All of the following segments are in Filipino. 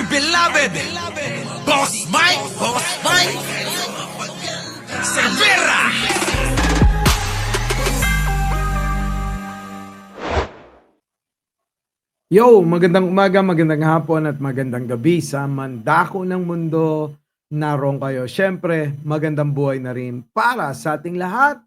beloved Boss Mike Cervera. Yo, magandang umaga, magandang hapon at magandang gabi sa mandako ng mundo. Naroon kayo. Siyempre, magandang buhay na rin para sa ating lahat.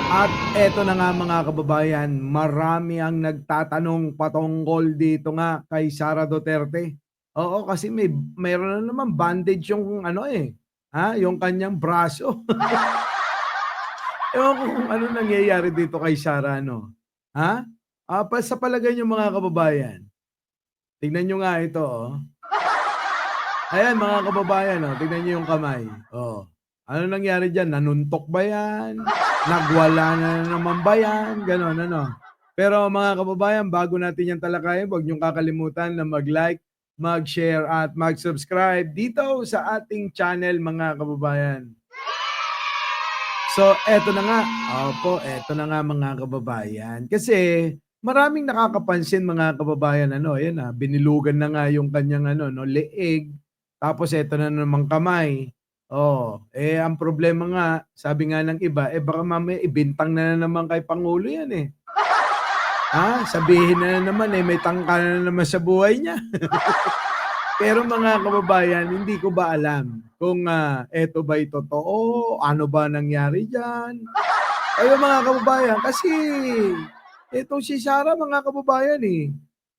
At eto na nga mga kababayan, marami ang nagtatanong patungkol dito nga kay Sara Duterte. Oo, kasi mayroon na naman bandage yung yung kanyang braso. Ewan ko kung ano nangyayari dito kay Sara, no? Ha? Sa palagay niyo mga kababayan, tignan niyo nga ito, oh. Ayan mga kababayan, oh, tignan niyo yung kamay. Oh. Ano nangyari diyan? Nanuntok ba 'yan? Nagwala na naman ba 'yan? Gano'n, ano? Pero mga kababayan, bago natin 'yan talakayin, huwag niyong kakalimutan na mag-like, mag-share at mag-subscribe dito sa ating channel mga kababayan. So, eto na nga. Opo, eto na nga mga kababayan. Kasi maraming nakakapansin mga kababayan, ayan binilugan na nga yung kanyang leeg. Tapos eto na namang kamay. Oh, ang problema nga, sabi nga ng iba, baka mamaya ibintang na naman kay Pangulo yan eh. Sabihin na naman may tangka na naman sa buhay niya. Pero mga kababayan, hindi ko ba alam kung eto ba'y totoo? Ano ba nangyari diyan? Kayo mga kababayan, kasi etong si Sara mga kababayan eh.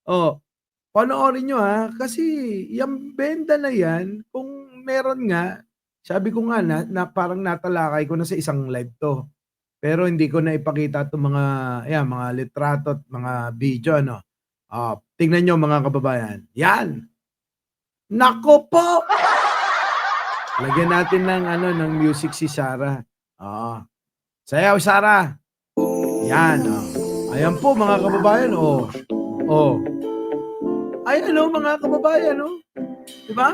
Oh, panoorin nyo kasi yung benda na yan, kung meron nga, sabi ko nga na parang natalakay ko na sa isang live to. Pero hindi ko na ipakita itong mga litrato at mga video, tingnan nyo mga kababayan. Yan! Nako po! Lagyan natin ng music si Sara. Sayaw, Sara! Yan, Ayan po mga kababayan, Ayan mga kababayan, Diba?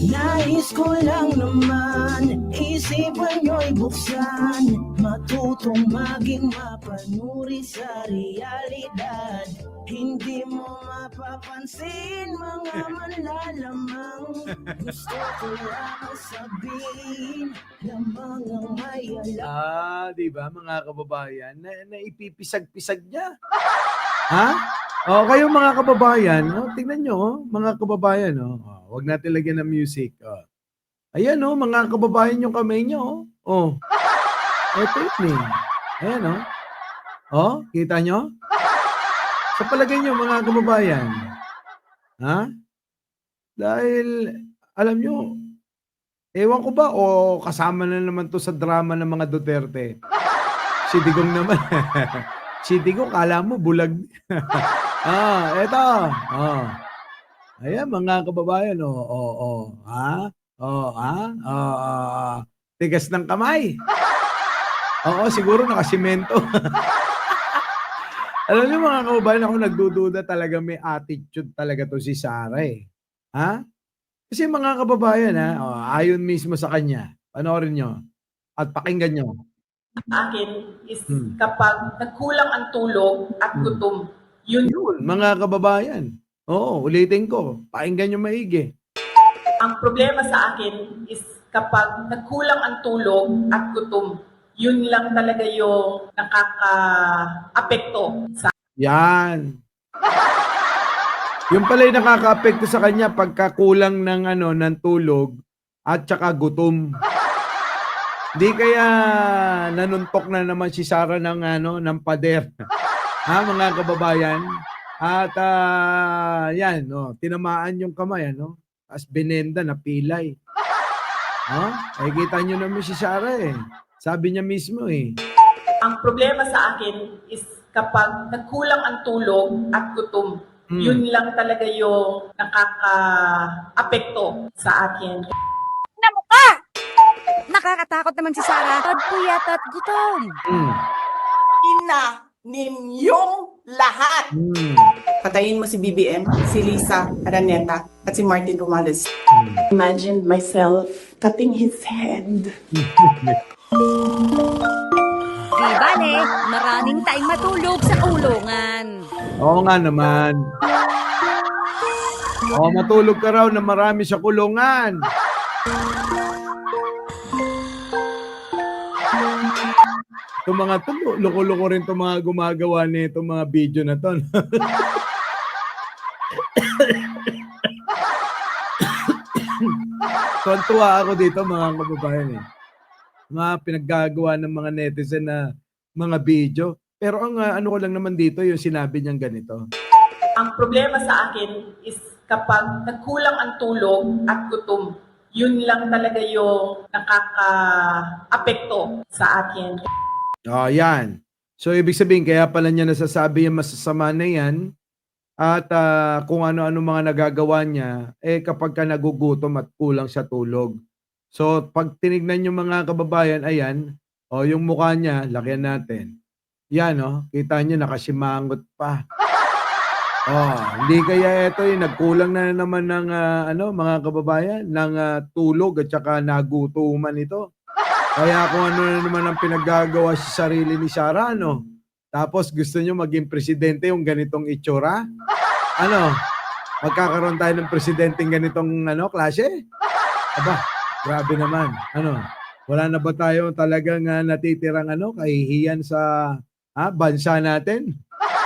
Nais ko lang naman, isipan nyo'y buksan, matutong maging mapanuri sa realidad. Hindi mo mapapansin mga manlalamang, gusto ko lang sabihin, lamang ang may alam. Diba mga kababayan, na ipipisag-pisag niya. Kayo mga kababayan, tingnan nyo, mga kababayan, wag natin lagyan ng music. Ayan, mga kababayan yung kamay nyo, Ito yun eh. Ayan, kita nyo? Sa palagay nyo, mga kababayan, dahil, alam nyo, ewan ko ba, o kasama na naman to sa drama ng mga Duterte. Si Digong naman. Si Digong, kala mo, bulag. Eto. Ayan, mga kababayan, tigas ng kamay. Oo, siguro nakasimento. Alam niyo mga kababayan, ako nagdududa talaga may attitude talaga to si Sara eh. Kasi mga kababayan ayon mismo sa kanya, panoorin nyo at pakinggan nyo. Akin is kapag nagkulang ang tulog at gutom, yun mga kababayan. Oo, ulitin ko, pakinggan nyo maigi. ang problema sa akin is kapag nagkulang ang tulog at gutom, yun lang talaga yung nakaka-apekto sa Yan. Yung pala yung nakaka-apekto sa kanya pagkakulang ng tulog at saka gutom. Di kaya nanuntok na naman si Sara ng pader. Mga kababayan. At yan, tinamaan yung kamay, as binenda na pilay. Nakikita nyo naman si Sara eh. Sabi niya mismo eh. Ang problema sa akin is kapag nagkulang ang tulog at gutom, yun lang talaga yung nakaka-apekto sa akin. Nakakatakot naman si Sara. Puyat at gutom. Ina ninyong lahat. Patayin mo si BBM, si Lisa Araneta, at si Martin Romales. Imagine myself cutting his head. Di bale, maraming tayong matulog sa kulungan. Oo nga naman. Oo, matulog ka raw na marami sa kulungan. Itong mga to, loko-loko rin itong mga gumagawa nitong mga video na to. Tuwan-tuwa ako dito mga kababayan eh. Mga pinaggagawa ng mga netizen na mga video. Pero ang ano ko lang naman dito, yung sinabi niyang ganito. Ang problema sa akin is kapag nagkulang ang tulog at gutom, yun lang talaga yung nakaka-apekto sa akin. Oh, yan. So, ibig sabihin, kaya pala niya nasasabi yung masasama na yan at kung ano-ano mga nagagawa niya, kapag ka nagugutom at kulang sa tulog. So, pag tinignan yung mga kababayan, ayan, yung mukha niya, lakihan natin. Yan, kita niyo, nakasimangot pa. Hindi kaya ito nagkulang na naman ng mga kababayan, ng tulog at saka nagutuman ito. Kaya kung ano na naman ang pinaggagawa sa sarili ni Sarah, Tapos gusto nyo maging presidente yung ganitong itsura? Magkakaroon tayo ng presidenteng ganitong klase? Aba, grabe naman. Wala na ba tayo talagang natitirang kahihiyan sa bansa natin?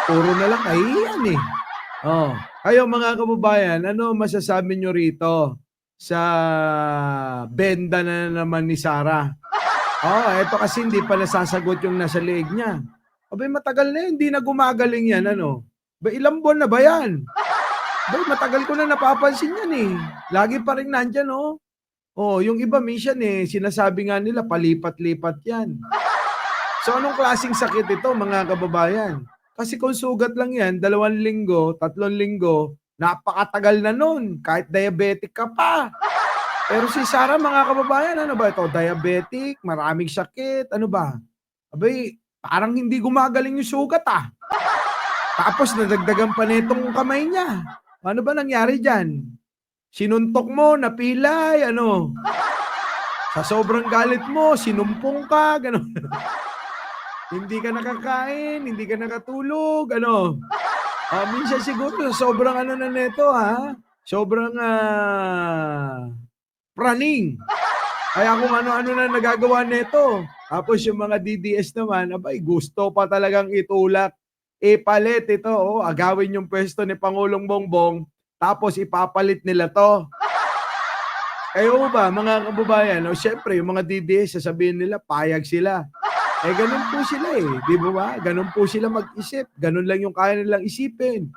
Puro na lang kahihiyan eh. Kayo mga kababayan, ano masasabi nyo rito sa benda na naman ni Sarah? Eto kasi hindi pa nasasagot yung nasa leeg niya. Abay, matagal na hindi na gumagaling yan, Ba, ilang buwan na ba yan? Abay, matagal ko na napapansin yan eh. Lagi pa rin nandyan, yung iba minsan sinasabi nga nila, palipat-lipat yan. So, anong klaseng sakit ito, mga kababayan? Kasi kung sugat lang yan, 2 linggo, 3 linggo, napakatagal na nun. Kahit diabetic ka pa. Pero si Sarah, mga kababayan, ano ba ito? Diabetic, maraming sakit, ano ba? Abay, parang hindi gumagaling yung sugat Tapos nadagdagan pa nitong kamay niya. Ano ba nangyari dyan? Sinuntok mo, napilay, Sa sobrang galit mo, sinumpong ka, gano'n. Hindi ka nakakain, hindi ka nakatulog, minsan siguro sa sobrang na nito, sobrang praning. Kaya kung ano-ano na nagagawa nito. Tapos yung mga DDS naman, abay, gusto pa talagang itulak. Ipalit ito, agawin yung pwesto ni Pangulong Bongbong, tapos ipapalit nila to. Kayo ba, mga kababayan, syempre, yung mga DDS, sasabihin nila, payag sila. Ganun po sila di ba? Ganun po sila mag-isip. Ganun lang yung kaya nilang isipin.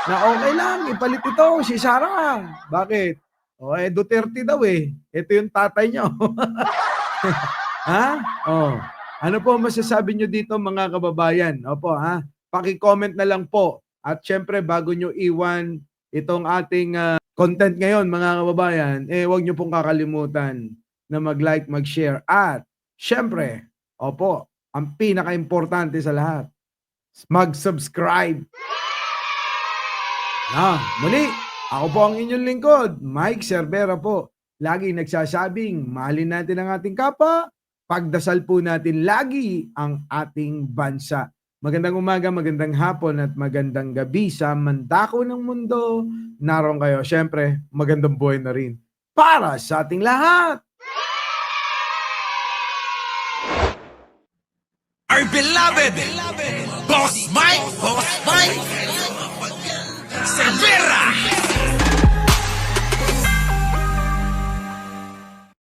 Na okay lang, ipalit ito, si Sarah. Bakit? Duterte daw Ito yung tatay niyo. Ano po masasabi nyo dito mga kababayan? Opo paki-comment na lang po. At syempre bago nyo iwan itong ating content ngayon mga kababayan, huwag nyo pong kakalimutan na mag-like, mag-share at syempre, ang pinaka-importante sa lahat, mag-subscribe. Muli, ako po ang inyong lingkod, Mike Cervera po. Lagi nagsasabing, mahalin natin ang ating kapwa, pagdasal po natin lagi ang ating bansa. Magandang umaga, magandang hapon at magandang gabi sa mandako ng mundo. Naroon kayo. Siyempre, magandang buhay na rin para sa ating lahat. Our beloved Boss Mike, Boss Mike.